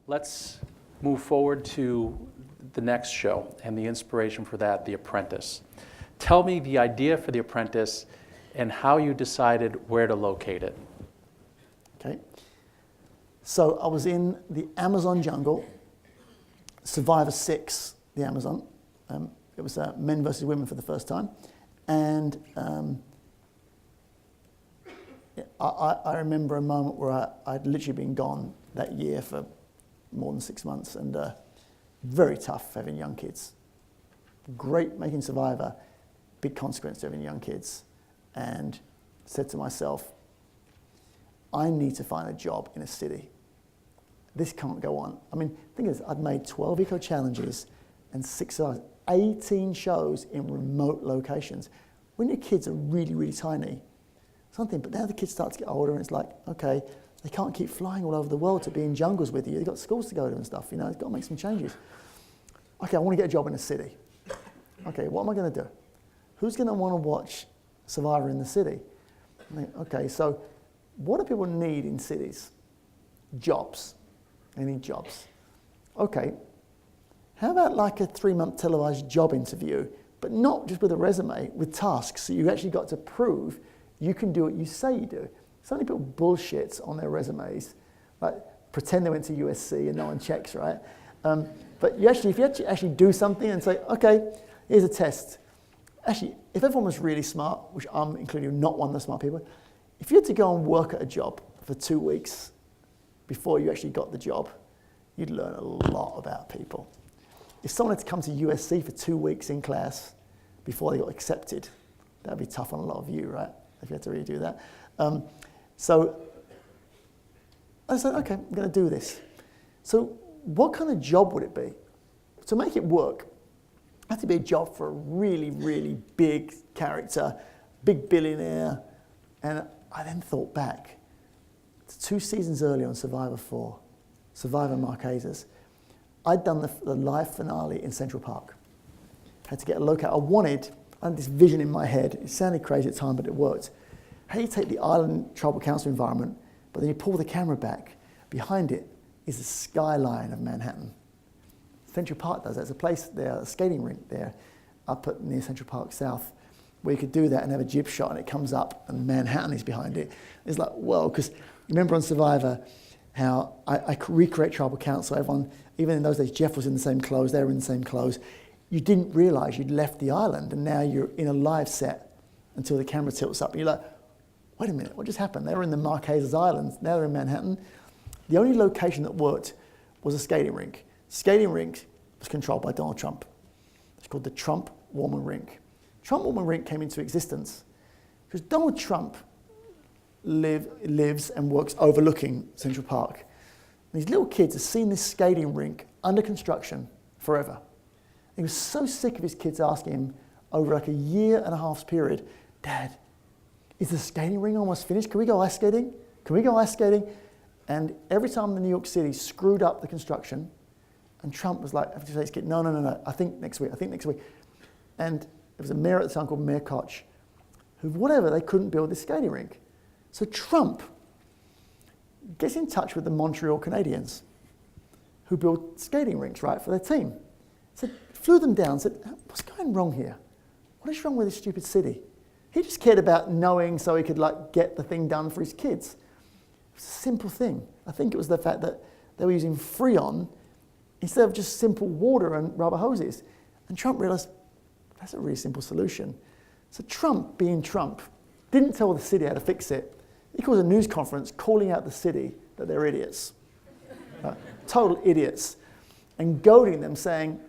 let's move forward to the next show and the inspiration for that, The Apprentice. Tell me the idea for The Apprentice and how you decided where to locate it. Okay. So I was in the Amazon jungle, Survivor 6, the Amazon. It was men versus women for the first time. And I remember a moment where I'd literally been gone that year for more than 6 months, and very tough having young kids. Great making Survivor, big consequence to having young kids. And said to myself, I need to find a job in a city. This can't go on. I mean, the thing is, I'd made 12 eco challenges and 18 shows in remote locations. When your kids are really, really tiny, something, but now the kids start to get older and it's like, okay, they can't keep flying all over the world to be in jungles with you. They've got schools to go to and stuff, you've got to make some changes. Okay, I want to get a job in a city. Okay, what am I going to do? Who's going to want to watch Survivor in the city? Okay, so what do people need in cities? Jobs. They need jobs. Okay, how about like a 3-month televised job interview, but not just with a resume, with tasks, so you actually got to prove you can do what you say you do. So many people bullshit on their resumes, like pretend they went to USC and no one checks, right? But if you actually do something and say, okay, here's a test. Actually, if everyone was really smart, which I'm including not one of the smart people, if you had to go and work at a job for 2 weeks before you actually got the job, you'd learn a lot about people. If someone had to come to USC for 2 weeks in class before they got accepted, that'd be tough on a lot of you, right? If you had to really do that. So I said, okay, I'm going to do this. So what kind of job would it be? To make it work, it had to be a job for a really, really big character, big billionaire. And I then thought back to 2 seasons earlier on Survivor 4, Survivor Marquesas. I'd done the live finale in Central Park. Had to get a locale. I had this vision in my head. It sounded crazy at the time, but it worked. How you take the island tribal council environment, but then you pull the camera back. Behind it is the skyline of Manhattan. Central Park does that. There's a place there, a skating rink there, up near Central Park South, where you could do that and have a jib shot, and it comes up, and Manhattan is behind it. It's like, whoa, because remember on Survivor how I could recreate tribal council. Everyone, even in those days, Jeff was in the same clothes, they were in the same clothes. You didn't realize you'd left the island, and now you're in a live set until the camera tilts up. And you're like, wait a minute, what just happened? They were in the Marquesas Islands, now they're in Manhattan. The only location that worked was a skating rink. Skating rink was controlled by Donald Trump. It's called the Trump Woman Rink. Trump Woman Rink came into existence because Donald Trump lives and works overlooking Central Park. And these little kids have seen this skating rink under construction forever. He was so sick of his kids asking him over like a 1.5 year period, Dad, is the skating ring almost finished? Can we go ice skating? Can we go ice skating? And every time the New York City screwed up the construction, and Trump was like, after his kid, no, I think next week. And there was a mayor at the time called Mayor Koch, who, they couldn't build this skating rink. So Trump gets in touch with the Montreal Canadiens, who build skating rinks, right, for their team. Flew them down, said, what's going wrong here? What is wrong with this stupid city? He just cared about knowing so he could get the thing done for his kids. It was a simple thing. I think it was the fact that they were using Freon instead of just simple water and rubber hoses. And Trump realized, that's a really simple solution. So Trump, being Trump, didn't tell the city how to fix it. He calls a news conference calling out the city that they're idiots. Total idiots. And goading them, saying,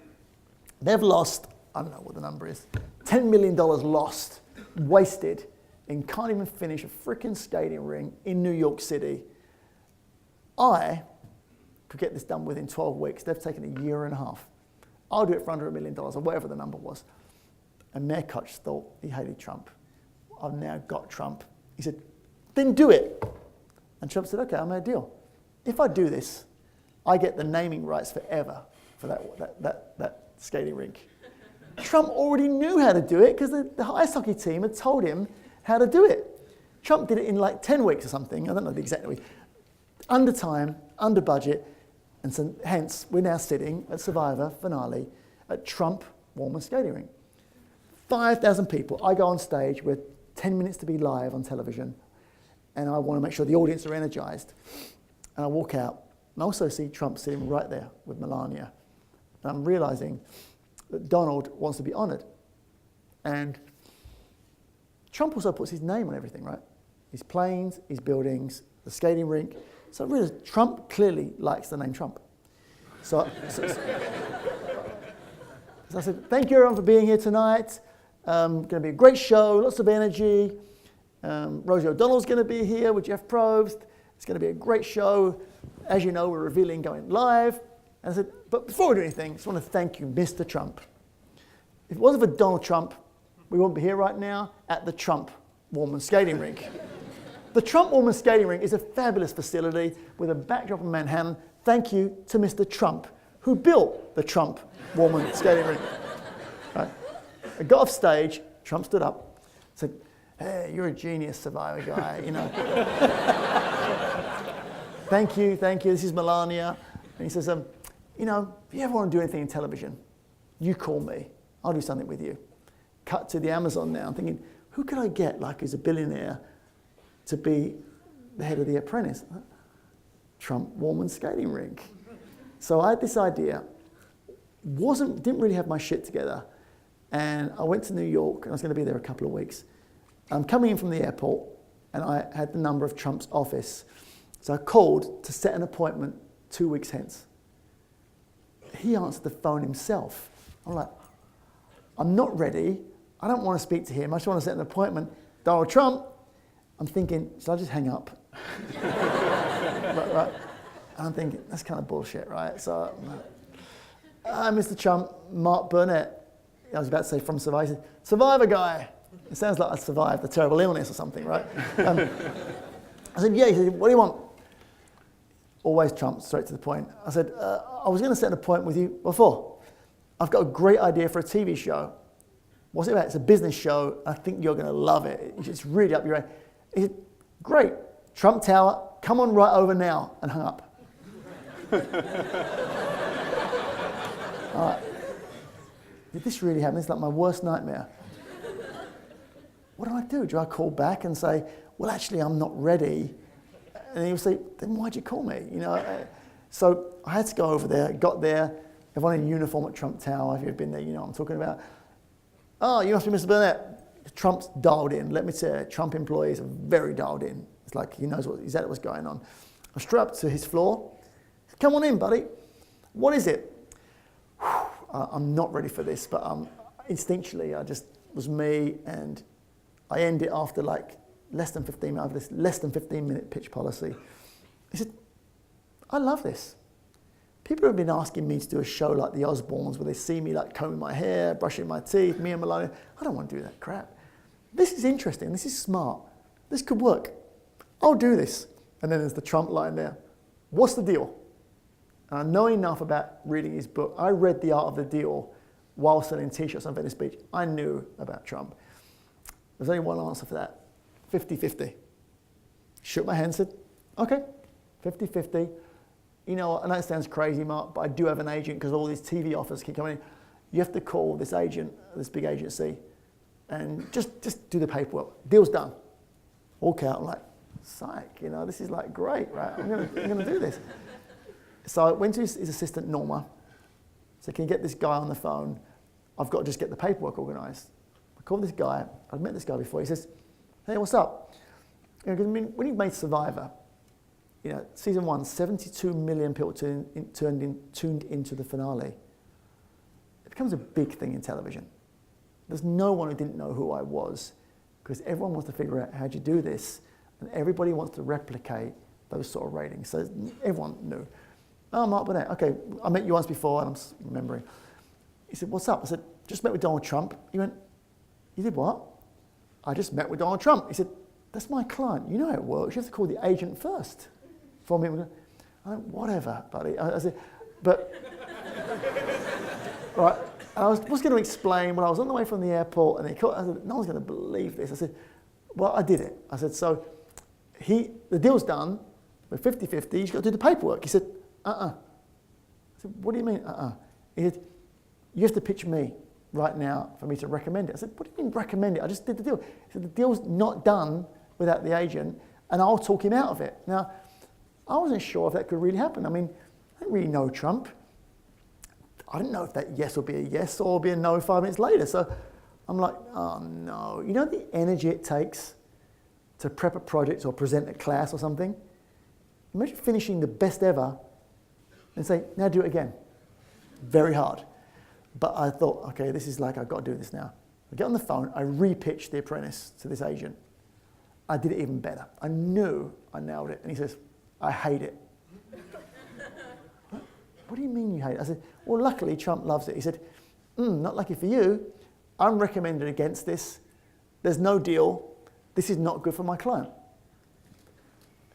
they've lost, I don't know what the number is, $10 million lost, wasted, and can't even finish a freaking skating ring in New York City. I could get this done within 12 weeks. They've taken 1.5 years. I'll do it for under $1 million, or whatever the number was. And Mayor Koch thought he hated Trump. I've now got Trump. He said, then do it. And Trump said, okay, I made a deal. If I do this, I get the naming rights forever for that skating rink. Trump already knew how to do it because the ice hockey team had told him how to do it. Trump did it in 10 weeks or something. I don't know the exact week. Under time, under budget. And so hence, we're now sitting at Survivor finale at Trump Warman Skating Rink. 5,000 people. I go on stage with 10 minutes to be live on television, and I want to make sure the audience are energized. And I walk out, and I also see Trump sitting right there with Melania. And I'm realizing that Donald wants to be honored. And Trump also puts his name on everything, right? His planes, his buildings, the skating rink. So really, Trump clearly likes the name Trump. So I said, thank you everyone for being here tonight. Going to be a great show, lots of energy. Rosie O'Donnell's going to be here with Jeff Probst. It's going to be a great show. As you know, we're revealing going live. And I said, but before we do anything, I just want to thank you, Mr. Trump. If it wasn't for Donald Trump, we wouldn't be here right now at the Trump Warman Skating Rink. The Trump Warman Skating Rink is a fabulous facility with a backdrop in Manhattan. Thank you to Mr. Trump, who built the Trump Warman Skating Rink. Right. I got off stage, Trump stood up, said, hey, you're a genius, Survivor guy, you know. Thank you, this is Melania. And he says, you know, if you ever want to do anything in television, you call me, I'll do something with you. Cut to the Amazon now, I'm thinking, who could I get, like, who's a billionaire, to be the head of The Apprentice? Trump Warman Skating Rink. So I had this idea, didn't really have my shit together, and I went to New York, and I was going to be there a couple of weeks. I'm coming in from the airport, and I had the number of Trump's office. So I called to set an appointment 2 weeks hence. He answered the phone himself. I'm like, I'm not ready. I don't want to speak to him. I just want to set an appointment. Donald Trump. I'm thinking, should I just hang up? right. And I'm thinking, that's kind of bullshit, right? So, Mr. Trump, Mark Burnett. I was about to say from Survivor. He said, Survivor guy. It sounds like I survived a terrible illness or something, right? I said, yeah. He said, what do you want? Always Trump, straight to the point. I said, I was going to set an appointment with you before. I've got a great idea for a TV show. What's it about? It's a business show. I think you're going to love it. It's really up your alley. He said, great. Trump Tower, come on right over now, and hung up. All right. Did this really happen? It's like my worst nightmare. What do I do? Do I call back and say, well, actually, I'm not ready? And he'll say, then why'd you call me? You know. So I had to go over there, got there, everyone in uniform at Trump Tower. If you've been there, you know what I'm talking about. Oh, you must be Mr. Burnett. Trump's dialed in. Let me tell you, Trump employees are very dialed in. It's like he knows exactly what's going on. I straight up to his floor. Come on in, buddy. What is it? I'm not ready for this, but instinctually, I just was me, and I end it after like less than 15 minutes, this less than 15-minute pitch policy. He said, I love this. People have been asking me to do a show like The Osbournes where they see me like combing my hair, brushing my teeth, me and Melania. I don't want to do that crap. This is interesting. This is smart. This could work. I'll do this. And then there's the Trump line there. What's the deal? And I know enough about reading his book. I read The Art of the Deal while selling T-shirts on Venice Beach. I knew about Trump. There's only one answer for that. 50-50. Shook my hand and said, okay, 50-50. You know, I know it sounds crazy, Mark, but I do have an agent because all these TV offers keep coming in. You have to call this agent, this big agency, and just do the paperwork. Deal's done. Walk out, I'm like, psych, you know, this is like great, right? I'm gonna do this. So I went to his assistant, Norma. So can you get this guy on the phone? I've got to just get the paperwork organised. I called this guy. I'd met this guy before. He says, hey, what's up? You know, 'cause I mean, when you made Survivor, you know, season 1, 72 million people tuned into the finale. It becomes a big thing in television. There's no one who didn't know who I was, because everyone wants to figure out how'd you do this, and everybody wants to replicate those sort of ratings. So everyone knew. Oh, Mark Burnett. Okay, I met you once before, and I'm remembering. He said, what's up? I said, just met with Donald Trump. He went, you did what? I just met with Donald Trump. He said, that's my client. You know how it works. You have to call the agent first. For me, I went, whatever, buddy. I said, but, right. I was going to explain when I was on the way from the airport, and he called, I said, no one's going to believe this. I said, well, I did it. I said, so the deal's done. We're 50-50. He's got to do the paperwork. He said, said, what do you mean? He said, you have to pitch me right now for me to recommend it. I said, what do you mean recommend it? I just did the deal. He said, the deal's not done without the agent, and I'll talk him out of it. Now, I wasn't sure if that could really happen. I mean, I didn't really know Trump. I didn't know if that yes would be a yes or be a no 5 minutes later. So I'm like, oh no. You know the energy it takes to prep a project or present a class or something? Imagine finishing the best ever and say, now do it again. Very hard. But I thought, okay, this is like, I've got to do this now. I get on the phone, I re-pitched The Apprentice to this agent. I did it even better. I knew I nailed it. And he says, I hate it. What do you mean you hate it? I said, well, luckily Trump loves it. He said, not lucky for you. I'm recommended against this. There's no deal. This is not good for my client.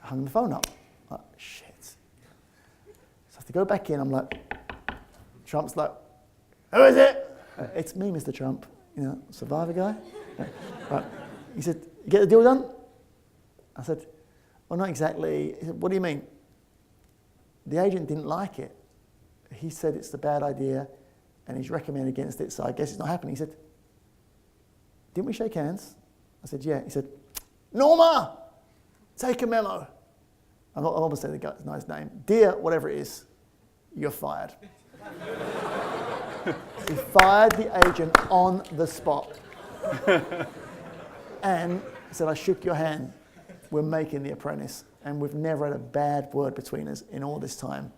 I hung the phone up. Like, shit. So I have to go back in. I'm like, Trump's like, who is it? It's me, Mr. Trump. You know, Survivor guy. Right. He said, you get the deal done? I said, well, not exactly. He said, what do you mean? The agent didn't like it. He said it's a bad idea and he's recommended against it, so I guess it's not happening. He said, didn't we shake hands? I said, yeah. He said, Norma, take a memo. I'm not going to say the guy's name. Dear, whatever it is, you're fired. He fired the agent on the spot. And he said, I shook your hand. We're making The Apprentice. And we've never had a bad word between us in all this time.